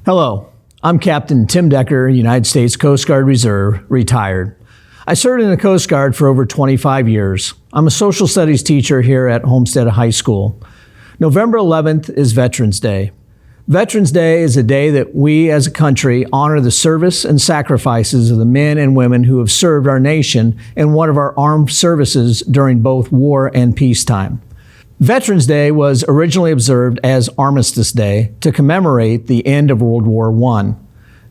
Hello, I'm Captain Tim Decker, United States Coast Guard Reserve, retired. I served in the Coast Guard for over 25 years. I'm a social studies teacher here at Homestead High School. November 11th is Veterans Day. Veterans Day is a day that we as a country honor the service and sacrifices of the men and women who have served our nation in one of our armed services during both war and peacetime. Veterans Day was originally observed as Armistice Day to commemorate the end of World War I.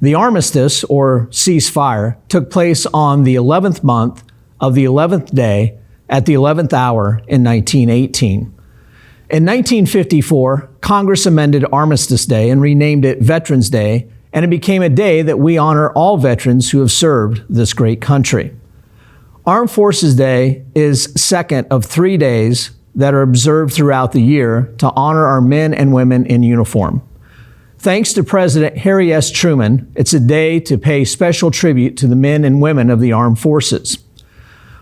The armistice, or ceasefire, took place on the 11th month of the 11th day at the 11th hour in 1918. In 1954, Congress amended Armistice Day and renamed it Veterans Day, and it became a day that we honor all veterans who have served this great country. Armed Forces Day is second of 3 days that are observed throughout the year to honor our men and women in uniform. Thanks to President Harry S. Truman, it's a day to pay special tribute to the men and women of the armed forces.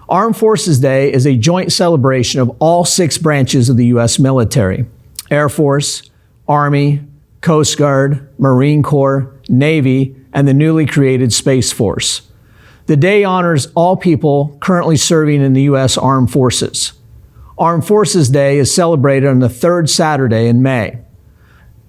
Armed Forces Day is a joint celebration of all 6 branches of the U.S. military: Air Force, Army, Coast Guard, Marine Corps, Navy, and the newly created Space Force. The day honors all people currently serving in the U.S. Armed Forces. Armed Forces Day is celebrated on the 3rd Saturday in May.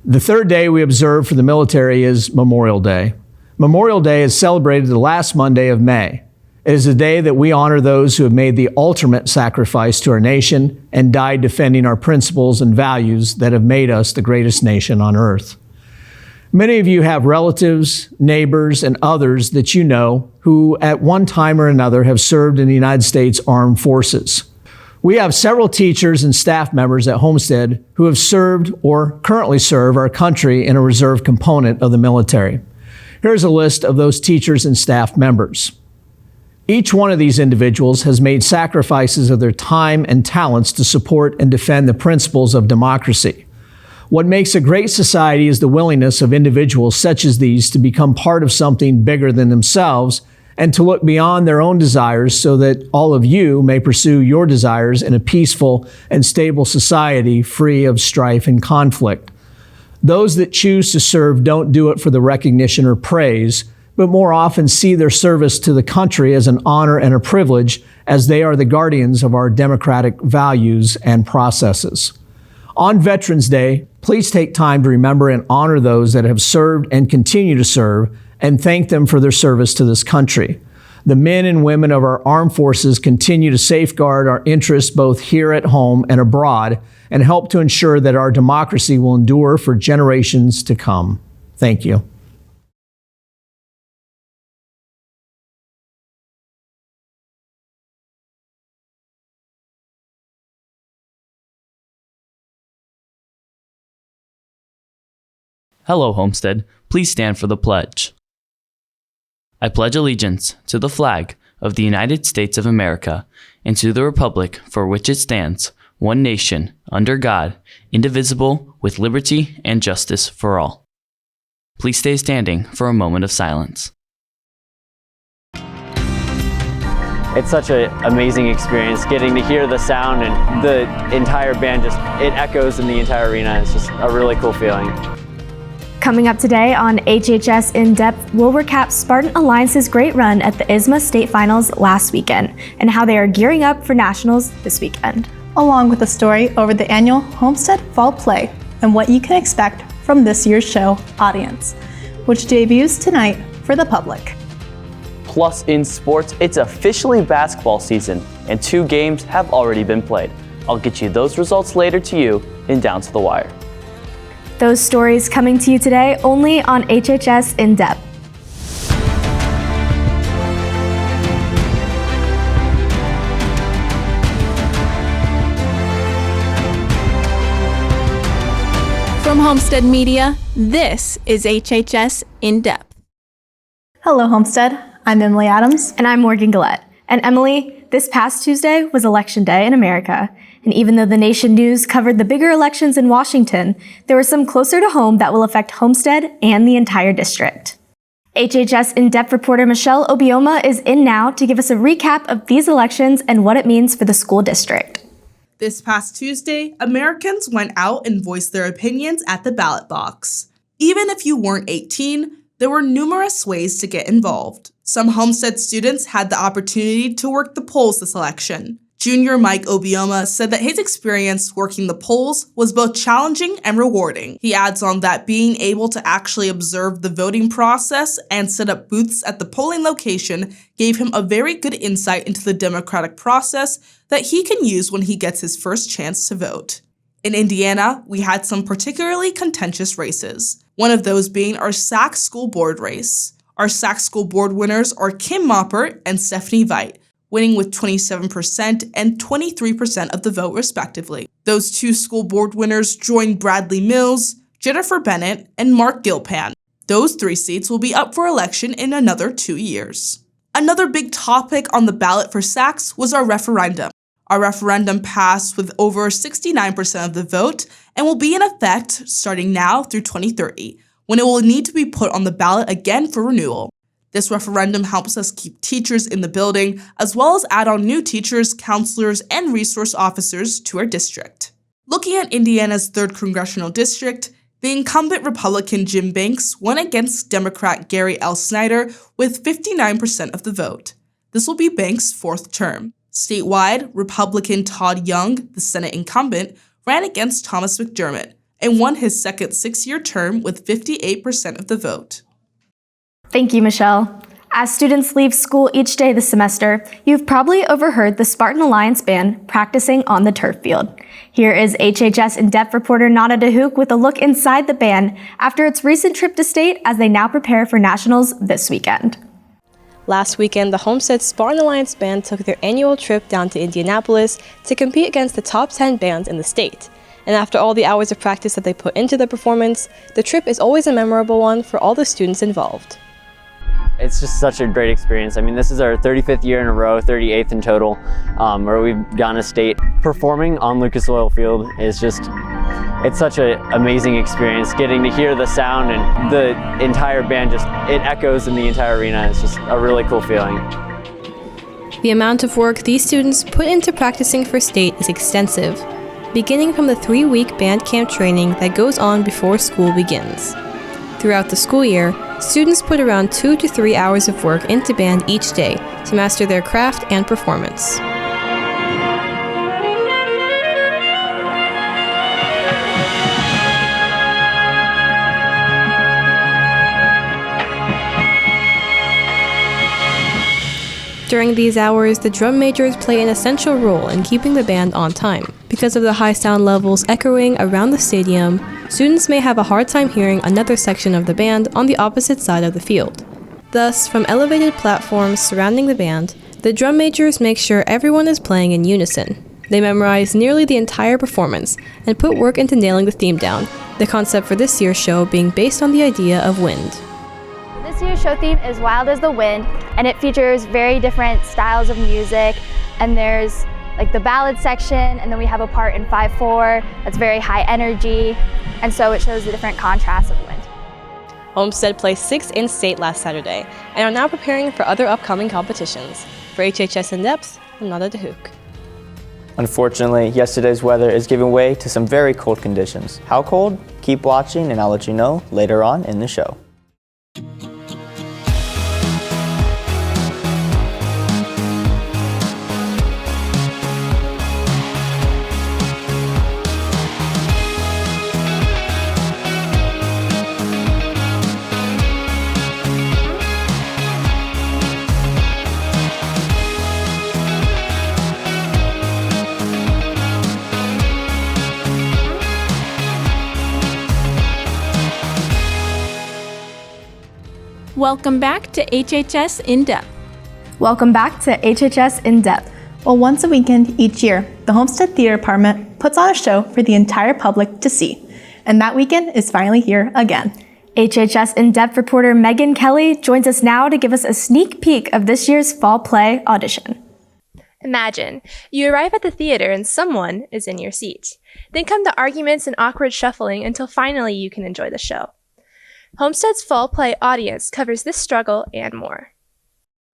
The 3rd day we observe for the military is Memorial Day. Memorial Day is celebrated the last Monday of May. It is a day that we honor those who have made the ultimate sacrifice to our nation and died defending our principles and values that have made us the greatest nation on earth. Many of you have relatives, neighbors, and others that you know who at one time or another have served in the United States Armed Forces. We have several teachers and staff members at Homestead who have served or currently serve our country in a reserve component of the military. Here's a list of those teachers and staff members. Each one of these individuals has made sacrifices of their time and talents to support and defend the principles of democracy. What makes a great society is the willingness of individuals such as these to become part of something bigger than themselves and to look beyond their own desires so that all of you may pursue your desires in a peaceful and stable society free of strife and conflict. Those that choose to serve don't do it for the recognition or praise, but more often see their service to the country as an honor and a privilege, as they are the guardians of our democratic values and processes. On Veterans Day, please take time to remember and honor those that have served and continue to serve, and thank them for their service to this country. The men and women of our armed forces continue to safeguard our interests both here at home and abroad, and help to ensure that our democracy will endure for generations to come. Thank you. Hello, Homestead. Please stand for the pledge. I pledge allegiance to the flag of the United States of America and to the republic for which it stands, one nation, under God, indivisible, with liberty and justice for all. Please stay standing for a moment of silence. It's such an amazing experience getting to hear the sound, and the entire band it echoes in the entire arena. It's just a really cool feeling. Coming up today on HHS In Depth, we'll recap Spartan Alliance's great run at the ISMA State Finals last weekend and how they are gearing up for Nationals this weekend. Along with a story over the annual Homestead Fall Play and what you can expect from this year's show audience, which debuts tonight for the public. Plus, in sports, it's officially basketball season, and 2 games have already been played. I'll get you those results later to you in Down to the Wire. Those stories coming to you today only on HHS In Depth. From Homestead Media, this is HHS In Depth. Hello, Homestead. I'm Emily Adams. And I'm Morgan Gillette. And Emily, this past Tuesday was Election Day in America. And even though the nation news covered the bigger elections in Washington, there were some closer to home that will affect Homestead and the entire district. HHS In-Depth reporter Michelle Obioma is in now to give us a recap of these elections and what it means for the school district. This past Tuesday, Americans went out and voiced their opinions at the ballot box. Even if you weren't 18, there were numerous ways to get involved. Some Homestead students had the opportunity to work the polls this election. Junior Mike Obioma said that his experience working the polls was both challenging and rewarding. He adds on that being able to actually observe the voting process and set up booths at the polling location gave him a very good insight into the democratic process that he can use when he gets his first chance to vote. In Indiana, we had some particularly contentious races, one of those being our SAC school board race. Our SAC school board winners are Kim Moppert and Stephanie Veit, winning with 27% and 23% of the vote respectively. Those two school board winners joined Bradley Mills, Jennifer Bennett, and Mark Gilpan. Those 3 seats will be up for election in another 2 years. Another big topic on the ballot for SACs was our referendum. Our referendum passed with over 69% of the vote and will be in effect starting now through 2030, when it will need to be put on the ballot again for renewal. This referendum helps us keep teachers in the building, as well as add on new teachers, counselors, and resource officers to our district. Looking at Indiana's 3rd Congressional District, the incumbent Republican Jim Banks won against Democrat Gary L. Snyder with 59% of the vote. This will be Banks' 4th term. Statewide, Republican Todd Young, the Senate incumbent, ran against Thomas McDermott and won his 2nd 6-year term with 58% of the vote. Thank you, Michelle. As students leave school each day this semester, you've probably overheard the Spartan Alliance Band practicing on the turf field. Here is HHS in-depth reporter Nana DeHook with a look inside the band after its recent trip to state as they now prepare for nationals this weekend. Last weekend, the Homestead Spartan Alliance Band took their annual trip down to Indianapolis to compete against the top 10 bands in the state. And after all the hours of practice that they put into the performance, the trip is always a memorable one for all the students involved. It's just such a great experience. I mean, this is our 35th year in a row, 38th in total, where we've gone to state. Performing on Lucas Oil Field is just, it's such an amazing experience. Getting to hear the sound and the entire band it echoes in the entire arena. It's just a really cool feeling. The amount of work these students put into practicing for state is extensive, beginning from the 3-week band camp training that goes on before school begins. Throughout the school year, students put around 2 to 3 hours of work into band each day to master their craft and performance. During these hours, the drum majors play an essential role in keeping the band on time. Because of the high sound levels echoing around the stadium, students may have a hard time hearing another section of the band on the opposite side of the field. Thus, from elevated platforms surrounding the band, the drum majors make sure everyone is playing in unison. They memorize nearly the entire performance and put work into nailing the theme down, the concept for this year's show being based on the idea of wind. This year's show theme is Wild as the Wind, and it features very different styles of music, and there's like the ballad section, and then we have a part in 5/4 that's very high energy, and so it shows the different contrasts of the wind. Homestead placed 6th in state last Saturday and are now preparing for other upcoming competitions. For HHS In Depth, I'm Nada DeHook. Unfortunately, yesterday's weather is giving way to some very cold conditions. How cold? Keep watching and I'll let you know later on in the show. Welcome back to HHS In Depth. Welcome back to HHS In Depth. Well, once a weekend each year, the Homestead Theater Department puts on a show for the entire public to see. And that weekend is finally here again. HHS In Depth reporter Megan Kelly joins us now to give us a sneak peek of this year's fall play audition. Imagine, you arrive at the theater and someone is in your seat. Then come the arguments and awkward shuffling until finally you can enjoy the show. Homestead's fall play audience covers this struggle and more.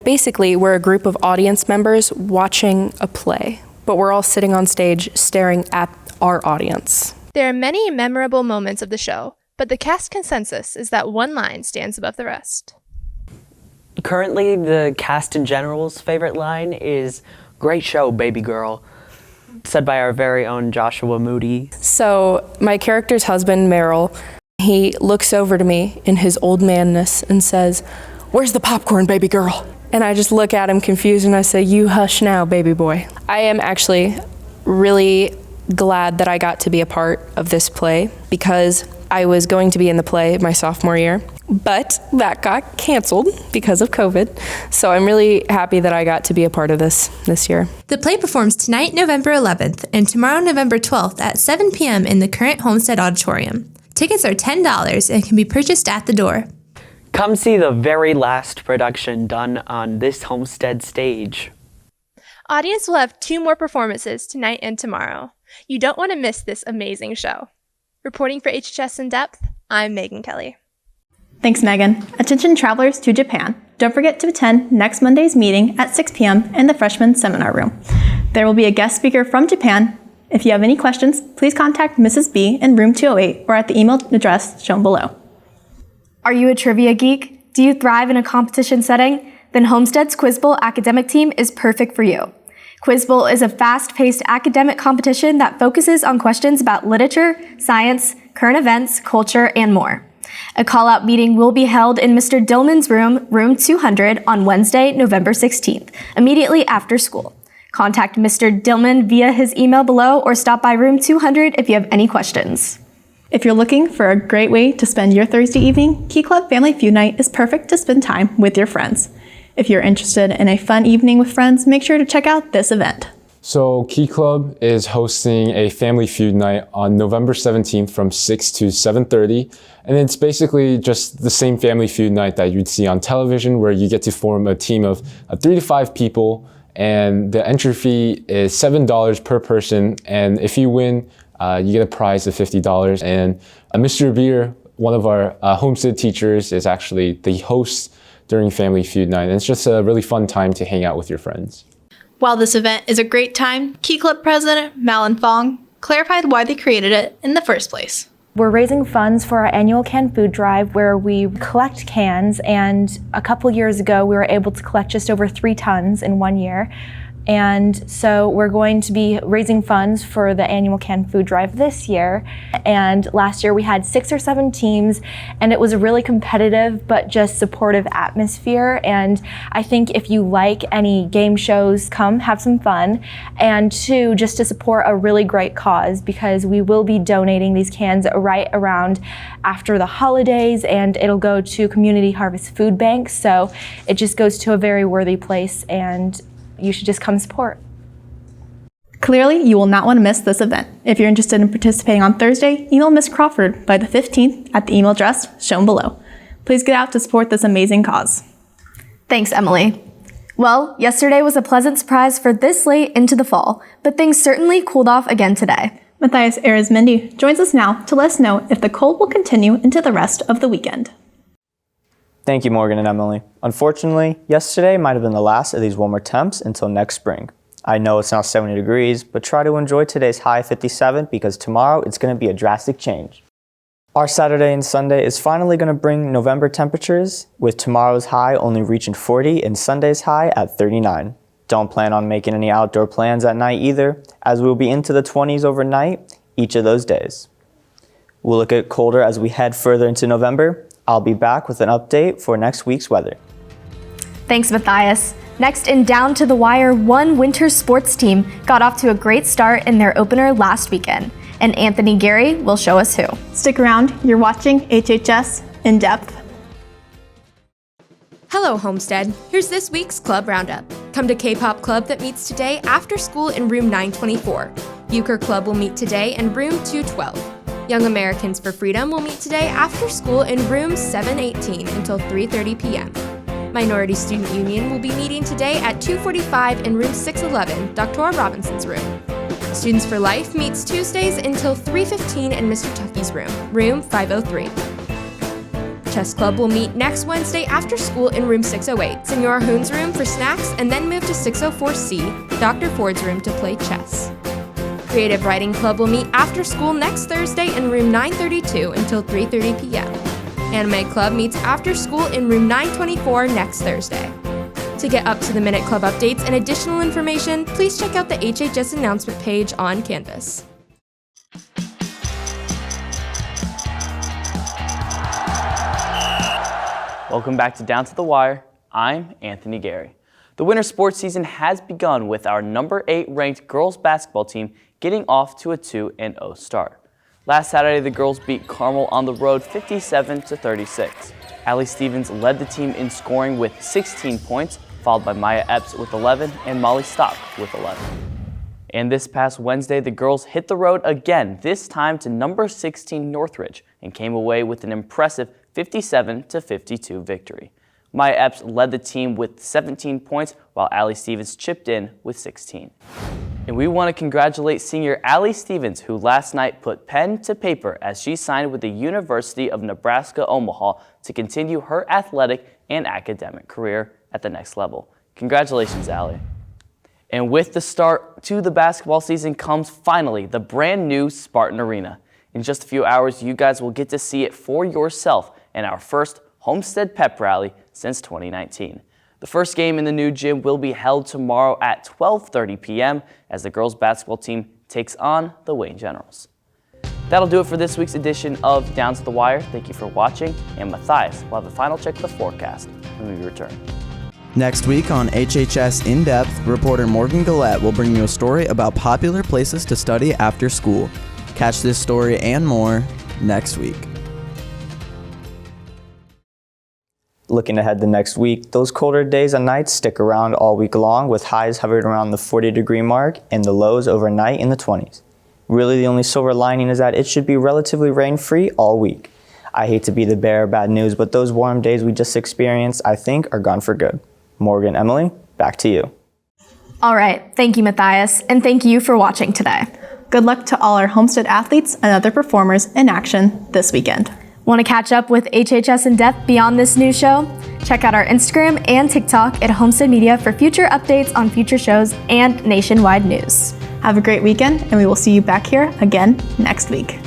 Basically, we're a group of audience members watching a play, but we're all sitting on stage staring at our audience. There are many memorable moments of the show, but the cast consensus is that one line stands above the rest. Currently, the cast in general's favorite line is, "Great show, baby girl," said by our very own Joshua Moody. So my character's husband, Merrill, he looks over to me in his old manness and says, "Where's the popcorn, baby girl?" And I just look at him confused and I say, "You hush now, baby boy." I am actually really glad that I got to be a part of this play because I was going to be in the play my sophomore year, but that got canceled because of COVID. So I'm really happy that I got to be a part of this year. The play performs tonight, November 11th, and tomorrow, November 12th at 7 p.m. in the current Homestead Auditorium. Tickets are $10 and can be purchased at the door. Come see the very last production done on this Homestead stage. Audience will have 2 more performances tonight and tomorrow. You don't want to miss this amazing show. Reporting for HHS In Depth, I'm Megan Kelly. Thanks, Megan. Attention travelers to Japan. Don't forget to attend next Monday's meeting at 6 p.m. in the freshman seminar room. There will be a guest speaker from Japan. If you have any questions, please contact Mrs. B in room 208 or at the email address shown below. Are you a trivia geek? Do you thrive in a competition setting? Then Homestead's Quiz Bowl academic team is perfect for you. Quiz Bowl is a fast-paced academic competition that focuses on questions about literature, science, current events, culture, and more. A call-out meeting will be held in Mr. Dillman's room, room 200, on Wednesday, November 16th, immediately after school. Contact Mr. Dillman via his email below or stop by room 200 if you have any questions. If you're looking for a great way to spend your Thursday evening, Key Club Family Feud Night is perfect to spend time with your friends. If you're interested in a fun evening with friends, make sure to check out this event. So Key Club is hosting a Family Feud Night on November 17th from 6 to 7:30. And it's basically just the same Family Feud Night that you'd see on television where you get to form a team of 3 to 5 people. And the entry fee is $7 per person. And if you win, you get a prize of $50. And Mr. Beer, one of our Homestead teachers, is actually the host during Family Feud Night. And it's just a really fun time to hang out with your friends. While this event is a great time, Key Club President Malin Fong clarified why they created it in the first place. We're raising funds for our annual canned food drive where we collect cans, and a couple years ago we were able to collect just over 3 tons in 1 year. And so we're going to be raising funds for the annual canned food drive this year. And last year we had 6 or 7 teams, and it was a really competitive but just supportive atmosphere. And I think if you like any game shows, come have some fun. And 2, just to support a really great cause, because we will be donating these cans right around after the holidays, and it'll go to Community Harvest Food Bank. So it just goes to a very worthy place, and you should just come support. Clearly, you will not want to miss this event. If you're interested in participating on Thursday, email Ms. Crawford by the 15th at the email address shown below. Please get out to support this amazing cause. Thanks, Emily. Well, yesterday was a pleasant surprise for this late into the fall, but things certainly cooled off again today. Matthias Arizmendi joins us now to let us know if the cold will continue into the rest of the weekend. Thank you, Morgan and Emily. Unfortunately, yesterday might have been the last of these warmer temps until next spring. I know it's now 70 degrees, but try to enjoy today's high 57 because tomorrow it's going to be a drastic change. Our Saturday and Sunday is finally going to bring November temperatures, with tomorrow's high only reaching 40 and Sunday's high at 39. Don't plan on making any outdoor plans at night either, as we'll be into the 20s overnight each of those days. We'll look at colder as we head further into November. I'll be back with an update for next week's weather. Thanks, Matthias. Next, in Down to the Wire, one winter sports team got off to a great start in their opener last weekend, and Anthony Gary will show us who. Stick around, you're watching HHS In Depth. Hello, Homestead. Here's this week's Club Roundup. Come to K-Pop Club that meets today after school in room 924. Euchre Club will meet today in room 212. Young Americans for Freedom will meet today after school in room 718 until 3:30 p.m. Minority Student Union will be meeting today at 2:45 in room 611, Dr. Robinson's room. Students for Life meets Tuesdays until 3:15 in Mr. Tucky's room, room 503. Chess Club will meet next Wednesday after school in room 608, Senora Hoon's room for snacks, and then move to 604C, Dr. Ford's room to play chess. Creative Writing Club will meet after school next Thursday in room 932 until 3:30 p.m. Anime Club meets after school in room 924 next Thursday. To get up-to-the-minute club updates and additional information, please check out the HHS announcement page on Canvas. Welcome back to Down to the Wire. I'm Anthony Gary. The winter sports season has begun with our number 8 ranked girls basketball team getting off to a 2-0 start. Last Saturday, the girls beat Carmel on the road 57-36. Allie Stevens led the team in scoring with 16 points, followed by Maya Epps with 11 and Molly Stock with 11. And this past Wednesday, the girls hit the road again, this time to number 16 Northridge, and came away with an impressive 57-52 victory. Maya Epps led the team with 17 points, while Allie Stevens chipped in with 16. And we want to congratulate senior Allie Stevens, who last night put pen to paper as she signed with the University of Nebraska-Omaha to continue her athletic and academic career at the next level. Congratulations, Allie. And with the start to the basketball season comes finally the brand new Spartan Arena. In just a few hours, you guys will get to see it for yourself in our first Homestead Pep Rally since 2019. The first game in the new gym will be held tomorrow at 12:30 p.m. as the girls basketball team takes on the Wayne Generals. That'll do it for this week's edition of Down to the Wire. Thank you for watching, and Matthias will have a final check of the forecast when we return. Next week on HHS In Depth, reporter Morgan Gillette will bring you a story about popular places to study after school. Catch this story and more next week. Looking ahead to next week, those colder days and nights stick around all week long, with highs hovering around the 40-degree mark and the lows overnight in the 20s. Really, the only silver lining is that it should be relatively rain-free all week. I hate to be the bearer of bad news, but those warm days we just experienced, I think, are gone for good. Morgan, Emily, back to you. All right, thank you, Matthias, and thank you for watching today. Good luck to all our Homestead athletes and other performers in action this weekend. Want to catch up with HHS in depth beyond this news show? Check out our Instagram and TikTok at Homestead Media for future updates on future shows and nationwide news. Have a great weekend, and we will see you back here again next week.